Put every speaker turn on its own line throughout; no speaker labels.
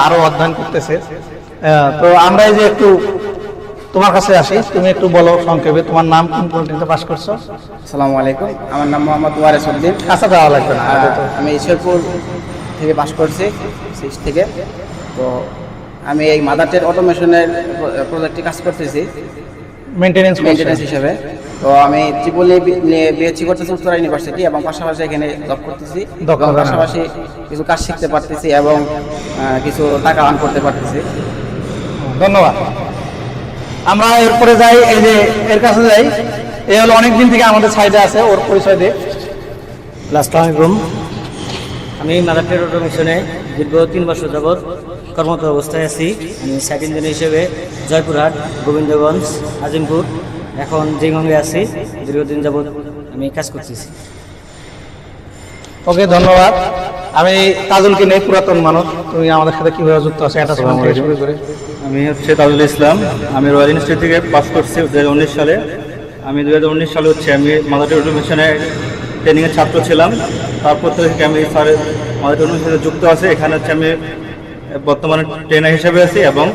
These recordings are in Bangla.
আরো অধ্যয়ন করতেছে। তো আমরা এই যে একটু তোমার কাছে আসি, তুমি একটু বলো সংক্ষেপে তোমার নাম, কোন পলিটেকনিকে পাস করছো?
আসসালামু আলাইকুম, আমার নাম মোহাম্মদ ওয়ারেস উদ্দিন।
কাছে যাওয়া লাগবে না।
আমি ঈশ্বরপুর থেকে পাস করছি 6 থেকে। তো আমি এই মাদার টেড অটোমেশনের প্রজেক্টে কাজ করতেছি
মেইনটেনেন্স
হিসেবে। তো আমি ত্রিপলি নিয়ে বিএসসি করতেছি উত্তরা ইউনিভার্সিটি, এবং পাশাপাশি এখানে জব করতেছি, এবং পাশাপাশি কিছু কাজ শিখতে পারতেছি এবং কিছু টাকা আর্ন করতে পারতেছি।
ধন্যবাদ। আমরা এরপরে যাই, এই যে এর কাছে যাই, এই হলো অনেকদিন থেকে আমাদের সাইডে আছে, ওর পরিচয় দিই।
আসসালামু আলাইকুম, আমি মাদার টেড অটোমেশনে দীর্ঘ 3 বছর যাবৎ কর্মরত অবস্থায় আছি। আমি সাইট ইঞ্জিনিয়ার হিসেবে জয়পুরহাট, গোবিন্দগঞ্জ, আজিমপুর, এখন জিংহঙ্গে আছি। দীর্ঘদিন যাবৎ আমি কাজ করতেছি।
ওকে, ধন্যবাদ। আমি তাজুলকে নেই, পুরাতন মানুষ, তুমি আমাদের সাথে কিভাবে যুক্ত আছো এটা শুরু করে।
আমি হচ্ছে তাজুল ইসলাম, আমি রয়্যাল ইনস্টিটিউট থেকে পাস করছি 2019 সালে। আমি 2019 সালে আমি মাদার টেড অটোমেশনে ট্রেনিংয়ের ছাত্র ছিলাম। তারপর থেকে আমি স্যারের মাদার টেড অটোমেশনে যুক্ত আছি। এখানে আমি বর্তমানে ট্রেনার হিসেবে আছি, এবং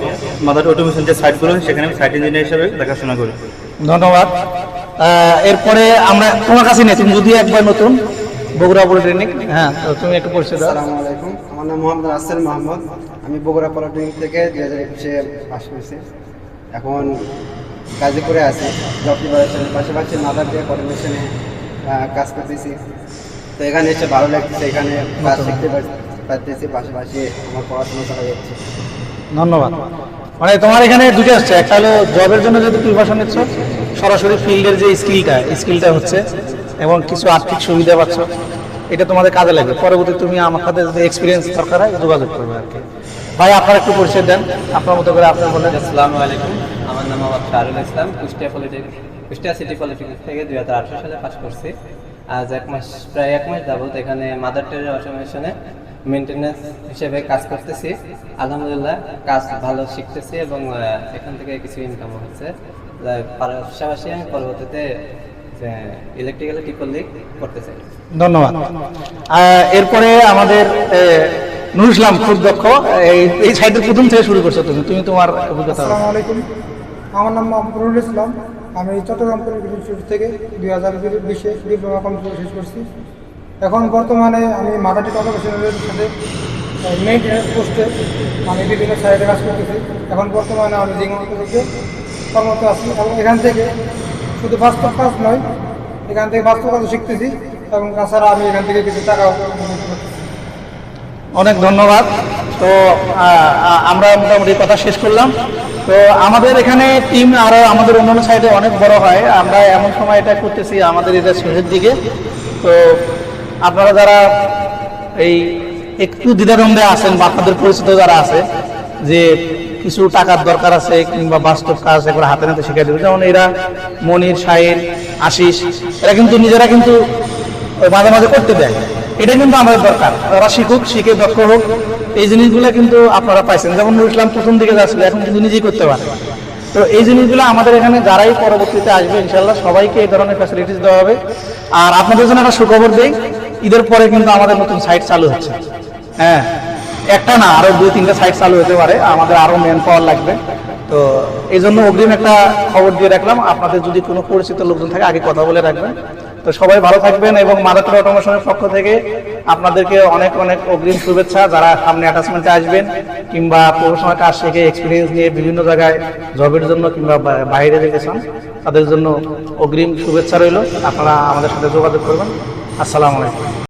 মাদার টেড অটোমেশন যে সাইটগুলো সেখানে আমি সাইট ইঞ্জিনিয়ার হিসেবে দেখাশোনা করি।
ধন্যবাদ। এরপরে আমরা তোমার কাছে নেই, তুমি যদি একবার নতুন বগুড়া পলিটেকনিক, হ্যাঁ, তো তুমি একটু পরিচয় দাও।
আসসালামু আলাইকুম, আমার নাম মোহাম্মদ রাসেল মাহমুদ। আমি বগুড়া পলিটেকনিক থেকে 2021-এ পাস করেছি। এখন কাজে করে আছি জব প্রিপারেশনের পাশাপাশি মাদার টেড অটোমেশনে কাজ করতেছি। তো এখানে এসে ভালো লাগতেছে, এখানে কাজ শিখতে পারতেছি, পাশাপাশি আমার পড়াশোনা করা যাচ্ছে।
ধন্যবাদ। মানে তোমার এখানে দুটো আসছে, একটা হলো জবের জন্য যেহেতু প্রিপারেশন নিচ্ছ, সরাসরি ফিল্ডের যে স্কিলটা হচ্ছে এবং কিছু আর্থিক সুবিধা পাচ্ছ, এটা তোমাদের কাজে লাগবে। পরবর্তী তুমি আমার সাথে যদি এক্সপিরিয়েন্স দরকার হয় যোগাযোগ করবে আর কি। ভাই, আপনার একটু পরিচয় দেন আপনার মতো করে, আপনার বলেন।
আসসালামু আলাইকুম, আমার নাম মোহাম্মদ শাহরুল ইসলাম। কুষ্টিয়া সিটি পলিটেকনিক থেকে 2018 সালে পাস করছি। আজ প্রায় এক মাস যাবত এখানে মাদার টেড অটোমেশনে মেইনটেনেন্স হিসেবে কাজ করতেছি। আলহামদুলিল্লাহ কাজ ভালো শিখতেছি এবং এখান থেকে কিছু ইনকাম হচ্ছে। পাশাপাশি আমি পরবর্তীতে ইলেকট্রিক্যাল টিপলি করতে চাই।
ধন্যবাদ। এরপরে আমাদের নুরুল ইসলাম, খুব দক্ষ, এই সাইডের প্রথম থেকে শুরু করছো তুমি তোমার অভিজ্ঞতা।
আসসালামু আলাইকুম, আমার নাম মোহাম্মদ নুরুল ইসলাম। আমি চট্টগ্রাম পলিটেকনিক ইনস্টিটিউট থেকে 2020-এ ডিপ্লোমা কমপ্লিট শেষ করছি। এখন বর্তমানে আমি মাদার টেড অটোমেশনের সাথে মেইনটেনেন্স পোস্টে আমি বিভিন্ন সাইডে কাজ করতেছি। এখন বর্তমানে আমি জিংহং প্রজেক্টে কর্মরত আছি, এবং এখান থেকে শুধু বাস্তব কাজ নয়, এখান থেকে বাস্তব কাজও শিখতেছি, এবং তাছাড়া আমি এখান থেকে কিছু টাকাও করতেছি।
অনেক ধন্যবাদ। তো আমরা মোটামুটি কথা শেষ করলাম। তো আমাদের এখানে টিম আরও আমাদের অন্যান্য সাইডে অনেক বড় হয়, আমরা এমন সময় এটা করতেছি আমাদের এটা শেষের দিকে। তো আপনারা যারা এই একটু দ্বিধাদ্বন্দ্বে আছেন বা আপনাদের পরিচিত যারা আছে যে কিছু টাকার দরকার আছে কিংবা বাস্তব কাজ এগুলো হাতে নাতে শিখিয়ে দেবে, যেমন এরা মনির, শাহিন, আশিস, এরা কিন্তু নিজেরা কিন্তু মাঝে মাঝে করতে দেয়। এটা কিন্তু আমাদের দরকার, ওরা শিখুক, শিখে দক্ষ হোক। এই জিনিসগুলো কিন্তু আপনারা পাইছেন, যেমন নুরুল ইসলাম প্রথম দিকে যাচ্ছিল, এখন কিন্তু নিজেই করতে পারে। তো এই জিনিসগুলো আমাদের এখানে যারাই পরবর্তীতে আসবে ইনশাল্লাহ সবাইকে এই ধরনের ফ্যাসিলিটিস দেওয়া হবে। আর আপনাদের জন্য একটা সুখবর দেই, ঈদের পরে কিন্তু আমাদের নতুন সাইট চালু হচ্ছে। হ্যাঁ, একটা না, আরো 2-3টা সাইট চালু হতে পারে, আমাদের আরো ম্যান পাওয়ার লাগবে। তো এই জন্য অগ্রিম একটা খবর দিয়ে রাখলাম, আপনাদের যদি কোনো পরিচিত লোকজন থাকে আগে কথা বলে রাখবেন। তো সবাই ভালো থাকবেন, এবং মাদার টেড অটোমেশনের পক্ষ থেকে আপনাদেরকে অনেক অনেক অগ্রিম শুভেচ্ছা। যারা সামনে অ্যাটাচমেন্টে আসবেন কিংবা প্রফেশনাল কাজ শিখে এক্সপিরিয়েন্স নিয়ে বিভিন্ন জায়গায় জবের জন্য কিংবা বাইরে যেতে চান, তাদের জন্য অগ্রিম শুভেচ্ছা রইল। আপনারা আমাদের সাথে যোগাযোগ করবেন। আসসালামু আলাইকুম।